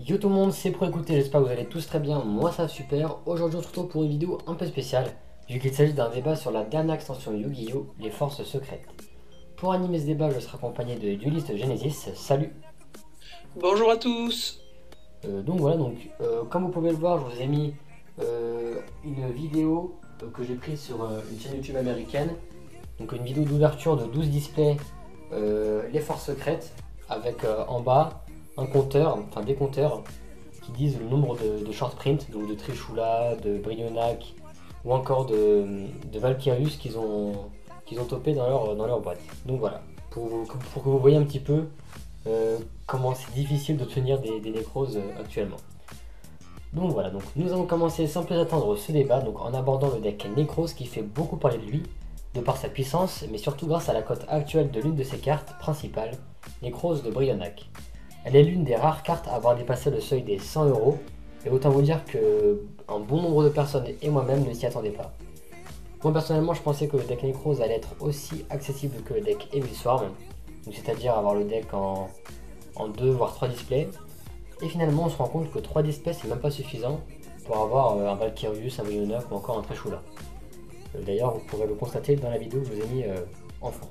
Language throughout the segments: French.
Yo tout le monde, c'est pour écouter, j'espère que vous allez tous très bien, moi ça va super. Aujourd'hui on se retrouve pour une vidéo un peu spéciale, vu qu'il s'agit d'un débat sur la dernière extension Yu-Gi-Oh! Les Forces Secrètes. Pour animer ce débat, je serai accompagné de Dueliste Genesis, salut. Bonjour à tous. Comme vous pouvez le voir, je vous ai mis une vidéo que j'ai prise sur une chaîne YouTube américaine. Donc une vidéo d'ouverture de 12 displays Les Forces Secrètes, avec en bas un compteur, enfin des compteurs qui disent le nombre de short print, donc de Trishula, de Brionac ou encore de Valkyrius qu'ils ont topé dans leur boîte. Donc voilà, pour que vous voyez un petit peu comment c'est difficile d'obtenir des nécroses actuellement. Donc voilà, donc nous allons commencer sans plus attendre ce débat donc en abordant le deck Necros qui fait beaucoup parler de lui, de par sa puissance, mais surtout grâce à la cote actuelle de l'une de ses cartes principales, Necros de Brionac. Elle est l'une des rares cartes à avoir dépassé le seuil des 100 €, et autant vous dire que un bon nombre de personnes et moi-même ne s'y attendaient pas. Moi personnellement je pensais que le deck Necros allait être aussi accessible que le deck Evil Swarm, c'est-à-dire avoir le deck en 2 voire 3 displays, et finalement on se rend compte que 3 displays c'est même pas suffisant pour avoir un Valkyrius, un Brionac ou encore un Trishula. D'ailleurs vous pourrez le constater dans la vidéo que je vous ai mis en fond.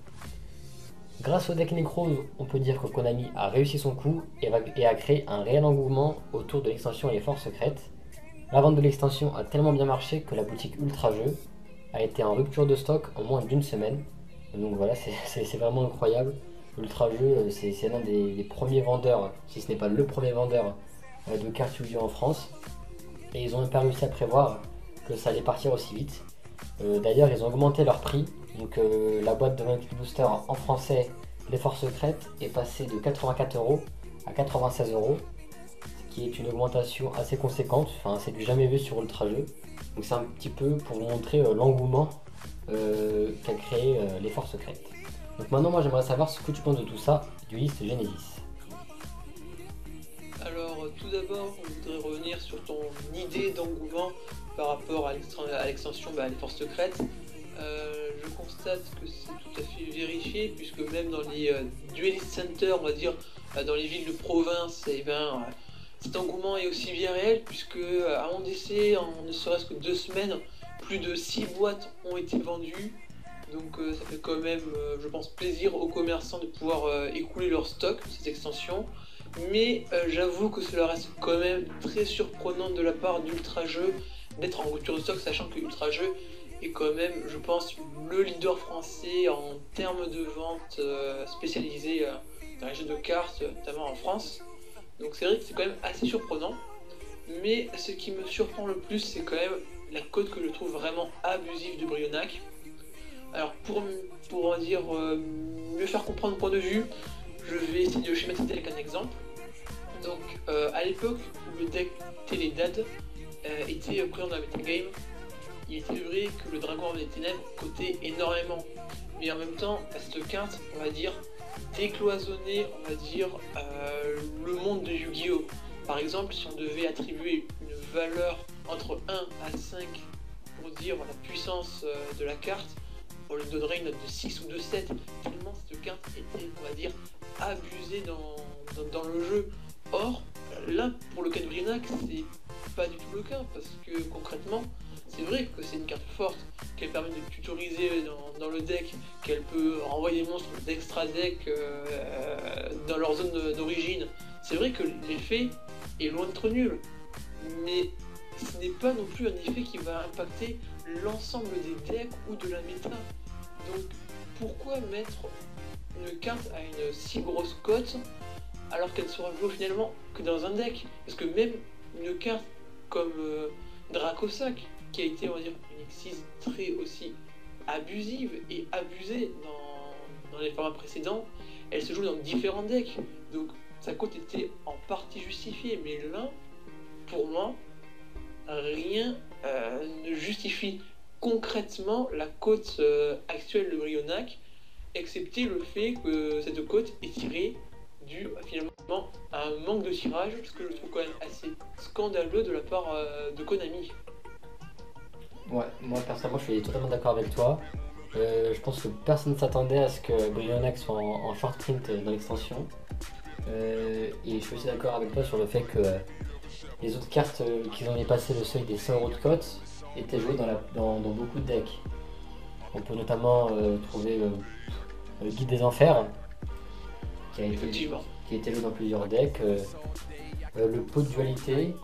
Grâce au deck Necros, on peut dire que Konami a réussi son coup et a créé un réel engouement autour de l'extension Les Forces Secrètes. La vente de l'extension a tellement bien marché que la boutique Ultra Jeux a été en rupture de stock en moins d'une semaine. Donc voilà, c'est vraiment incroyable. Ultra Jeux, c'est l'un des premiers vendeurs, si ce n'est pas le premier vendeur de cartes Yu-Gi-Oh en France. Et ils ont même pas réussi à prévoir que ça allait partir aussi vite. D'ailleurs, ils ont augmenté leur prix. Donc la boîte de Monthly Booster en français, Les Forces Secrètes, est passée de 84 € à 96 €, ce qui est une augmentation assez conséquente. Enfin, c'est du jamais vu sur Ultra Jeux. Donc c'est un petit peu pour vous montrer l'engouement qu'a créé Les Forces Secrètes. Donc maintenant, moi j'aimerais savoir ce que tu penses de tout ça, du liste Genesis. Alors tout d'abord, on voudrait revenir sur ton idée d'engouement par rapport à l'extension Les Forces Secrètes. Je constate que c'est tout à fait vérifié puisque même dans les Duelist Center, on va dire dans les villes de province, cet engouement est aussi bien réel puisque à mon décès, en ne serait-ce que 2 semaines, plus de 6 boîtes ont été vendues. Donc ça fait quand même, je pense, plaisir aux commerçants de pouvoir écouler leur stock, cette extension. Mais j'avoue que cela reste quand même très surprenant de la part d'Ultra Jeux d'être en rupture de stock, sachant que Ultra Jeux est quand même, je pense, le leader français en termes de vente spécialisé dans les jeux de cartes, notamment en France. Donc c'est vrai que c'est quand même assez surprenant. Mais ce qui me surprend le plus, c'est quand même la cote que je trouve vraiment abusive de Brionac. Alors pour en dire, mieux faire comprendre mon point de vue, je vais essayer de schématiser avec un exemple. Donc à l'époque où le deck Télédad était présent dans la metagame, il était vrai que le Dragon des Ténèbres cotait énormément. Mais en même temps, cette carte, on va dire, décloisonnait, on va dire, le monde de Yu-Gi-Oh! Par exemple, si on devait attribuer une valeur entre 1 à 5 pour dire la puissance de la carte, on lui donnerait une note de 6 ou de 7, tellement cette carte était, on va dire, abusée dans le jeu. Or, là, pour le cas de Brionac, c'est pas du tout le cas, parce que concrètement, c'est vrai que c'est une carte forte, qu'elle permet de tutoriser dans le deck, qu'elle peut renvoyer des monstres d'extra deck dans leur zone d'origine. C'est vrai que l'effet est loin d'être nul, mais ce n'est pas non plus un effet qui va impacter l'ensemble des decks ou de la méta. Donc pourquoi mettre une carte à une si grosse cote alors qu'elle sera jouée finalement que dans un deck? Parce que même une carte comme Dracosac, qui a été, on va dire, une X6 très aussi abusive et abusée dans les formats précédents, elle se joue dans différents decks. Donc sa cote était en partie justifiée, mais là, pour moi, rien ne justifie concrètement la cote actuelle de Brionac, excepté le fait que cette cote est tirée dû finalement à un manque de tirage, ce que je trouve quand même assez scandaleux de la part de Konami. Ouais, moi personnellement je suis totalement d'accord avec toi. Je pense que personne ne s'attendait à ce que Brionac soit en short print dans l'extension. Et je suis aussi d'accord avec toi sur le fait que les autres cartes qui ont dépassé le seuil des 100 € de cote étaient jouées dans beaucoup de decks. On peut notamment trouver le Guide des Enfers, qui a été, Effectivement. qui a été joué dans plusieurs decks. Le pot de dualité.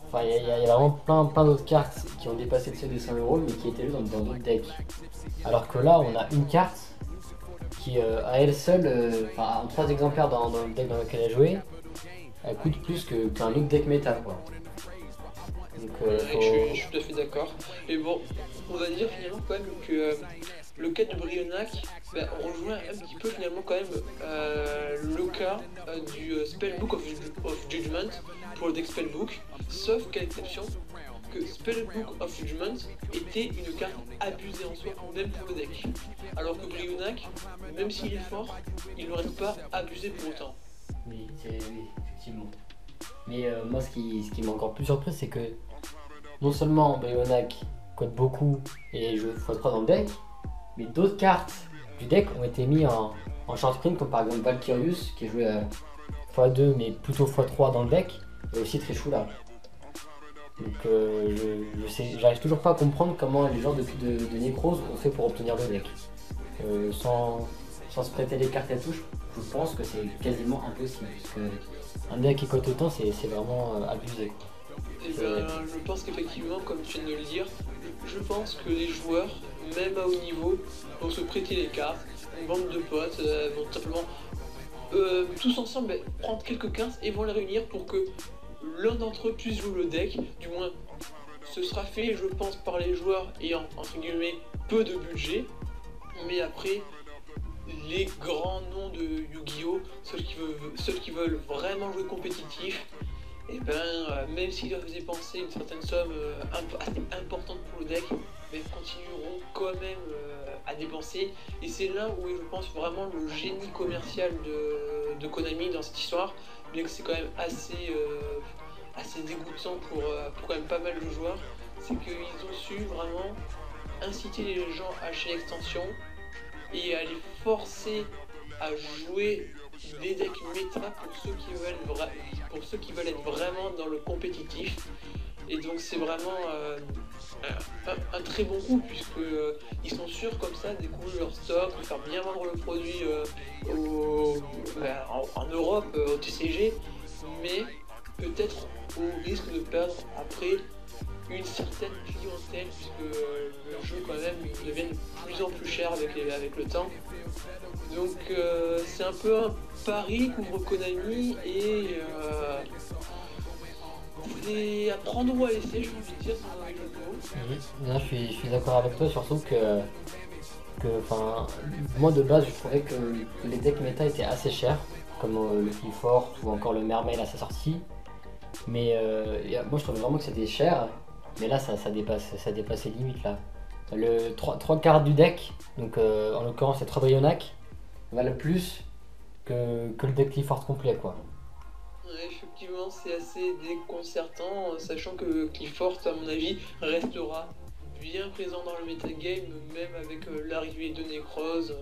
Enfin, il y a vraiment plein d'autres cartes qui ont dépassé le seuil des 100 € mais qui étaient jouées dans d'autres decks. Alors que là, on a une carte qui, à elle seule, en 3 exemplaires dans le deck dans lequel elle a joué, elle coûte plus qu'un autre deck méta, quoi. Donc, Je suis tout à fait d'accord. Et bon, on va dire finalement quand même que le cas de Brionac, on rejoint un petit peu finalement quand même le cas du Spellbook of Judgment pour le deck Spellbook, sauf qu'à l'exception que Spellbook of Judgment était une carte abusée en soi, même pour le deck. Alors que Brionac, même s'il est fort, il ne reste pas abusé pour autant. oui, effectivement. Mais moi, ce qui m'a encore plus surpris, c'est que non seulement Brionac cote beaucoup et joue x3 dans le deck, mais d'autres cartes du deck ont été mis en short print, comme par exemple Valkyrius, qui est joué à x2 mais plutôt x3 dans le deck, et aussi Trishula. Donc j'arrive toujours pas à comprendre comment les joueurs de Necrose ont fait pour obtenir le deck. Sans se prêter les cartes à touche, je pense que c'est quasiment impossible. Parce que un deck qui cote autant, c'est vraiment abusé. Et je pense qu'effectivement, comme tu viens de le dire, je pense que les joueurs, même à haut niveau, vont se prêter les cartes, une bande de potes, vont tout simplement tous ensemble prendre quelques cartes et vont les réunir pour que l'un d'entre eux puisse jouer le deck. Du moins, ce sera fait, je pense, par les joueurs ayant, entre guillemets, peu de budget. Mais après, les grands noms de Yu-Gi-Oh, ceux qui veulent vraiment jouer compétitif, et même s'ils doivent dépenser une certaine somme assez importante pour le deck, mais ils continueront quand même à dépenser. Et c'est là où est, je pense, vraiment le génie commercial de Konami dans cette histoire, bien que c'est quand même assez dégoûtant pour quand même pas mal de joueurs, c'est qu'ils ont su vraiment inciter les gens à acheter l'extension et à les forcer à jouer des decks méta pour ceux qui veulent être vraiment dans le compétitif. Et donc c'est vraiment un très bon coup, puisque ils sont sûrs comme ça d'écouler leur stock, de faire bien vendre le produit en Europe, au TCG, mais peut-être au risque de perdre après une certaine clientèle, puisque le jeu quand même devient de plus en plus cher avec le temps. Donc c'est un peu un pari qu'ouvre Konami et c'est à prendre ou à laisser, j'ai envie de dire, sans mauvais jeu de mots. Là, je suis d'accord avec toi, surtout que moi de base, je trouvais que les decks méta étaient assez chers, comme le Clifford ou encore le Mermaid à sa sortie. Mais moi, je trouvais vraiment que c'était cher. Mais là, ça dépasse les limites là. Le 3 cartes du deck, donc en l'occurrence les 3 Brionac, valent plus que le deck Clifford complet, quoi. Ouais, effectivement, c'est assez déconcertant, sachant que Clifford, à mon avis, restera bien présent dans le metagame, même avec l'arrivée de Necrose.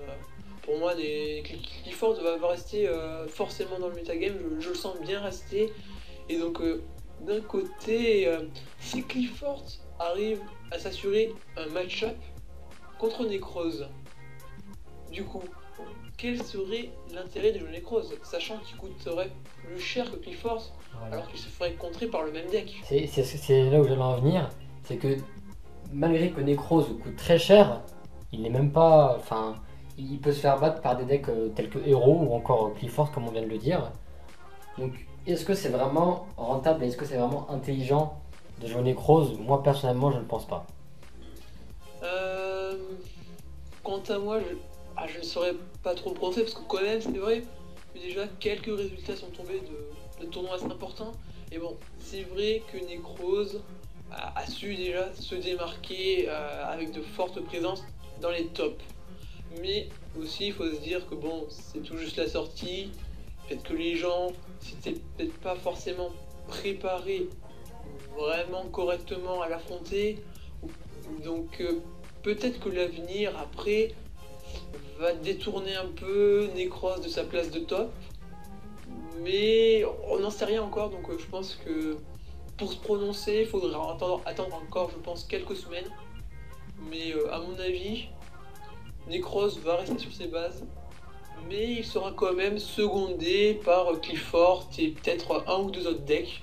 Pour moi, Clifford va rester forcément dans le metagame, je le sens bien rester. Et donc, d'un côté, si Clifford arrive à s'assurer un match-up contre Necrose, du coup, quel serait l'intérêt de jouer Necrose, sachant qu'il coûterait plus cher que Clifford, Voilà. alors qu'il se ferait contrer par le même deck. C'est là où j'allais en venir, c'est que malgré que Necrose coûte très cher, il n'est même pas. Enfin, il peut se faire battre par des decks tels que Hero ou encore Clifford, comme on vient de le dire. Donc, est-ce que c'est vraiment rentable et est-ce que c'est vraiment intelligent de jouer Necrose? Moi, personnellement, je ne pense pas. Quant à moi, je ne saurais pas trop prononcer, parce que quand même, c'est vrai que déjà quelques résultats sont tombés de tournois assez importants. Et bon, c'est vrai que Necrose a su déjà se démarquer avec de fortes présences dans les tops. Mais aussi, il faut se dire que bon, c'est tout juste la sortie. Peut-être que les gens s'étaient peut-être pas forcément préparés vraiment correctement à l'affronter. Donc peut-être que l'avenir après va détourner un peu Necros de sa place de top. Mais on n'en sait rien encore, donc je pense que pour se prononcer, il faudra attendre encore, je pense, quelques semaines. Mais à mon avis, Necros va rester sur ses bases, mais il sera quand même secondé par Clifford et peut-être un ou deux autres decks.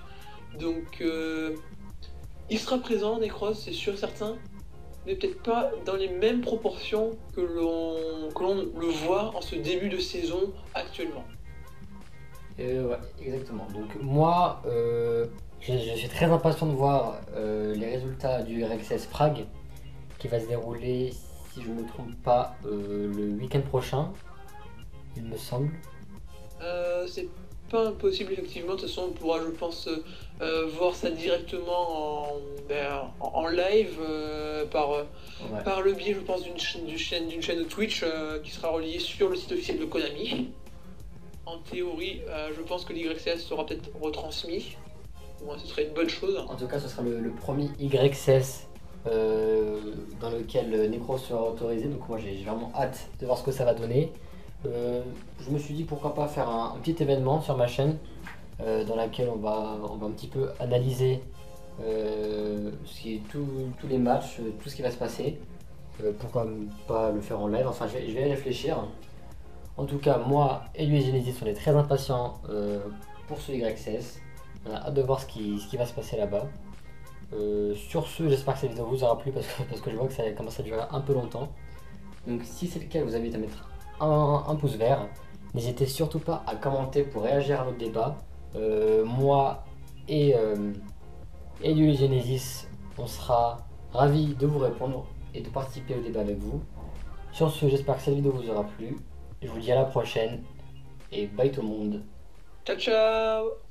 Donc il sera présent, Necros, c'est sûr et certain, mais peut-être pas dans les mêmes proportions que l'on le voit en ce début de saison actuellement. Ouais, exactement. Donc moi, je suis très impatient de voir les résultats du RXS Prague qui va se dérouler, si je ne me trompe pas, le week-end prochain, il me semble. C'est pas impossible effectivement, de toute façon on pourra je pense voir ça directement en live Ouais. par le biais je pense d'une chaîne de Twitch qui sera reliée sur le site officiel de Konami. En théorie je pense que l'YCS sera peut-être retransmis, moi ce serait une bonne chose. En tout cas, ce sera le premier YXS dans lequel Necro sera autorisé. Donc moi, j'ai vraiment hâte de voir ce que ça va donner. Je me suis dit pourquoi pas faire un petit événement sur ma chaîne dans laquelle on va un petit peu analyser tous les matchs, tout ce qui va se passer. Pourquoi pas le faire en live, enfin je vais y réfléchir. En tout cas, moi et lui et Genesis, on est très impatients pour ce YXS. On a hâte de voir ce qui va se passer là-bas. Sur ce, j'espère que cette vidéo vous aura plu parce que je vois que ça commence à durer un peu longtemps. Donc si c'est le cas, vous invite à mettre un pouce vert. N'hésitez surtout pas à commenter pour réagir à notre débat. Moi et lui et Genesis, on sera ravis de vous répondre et de participer au débat avec vous. Sur ce, j'espère que cette vidéo vous aura plu. Je vous dis à la prochaine et bye tout le monde. Ciao ciao.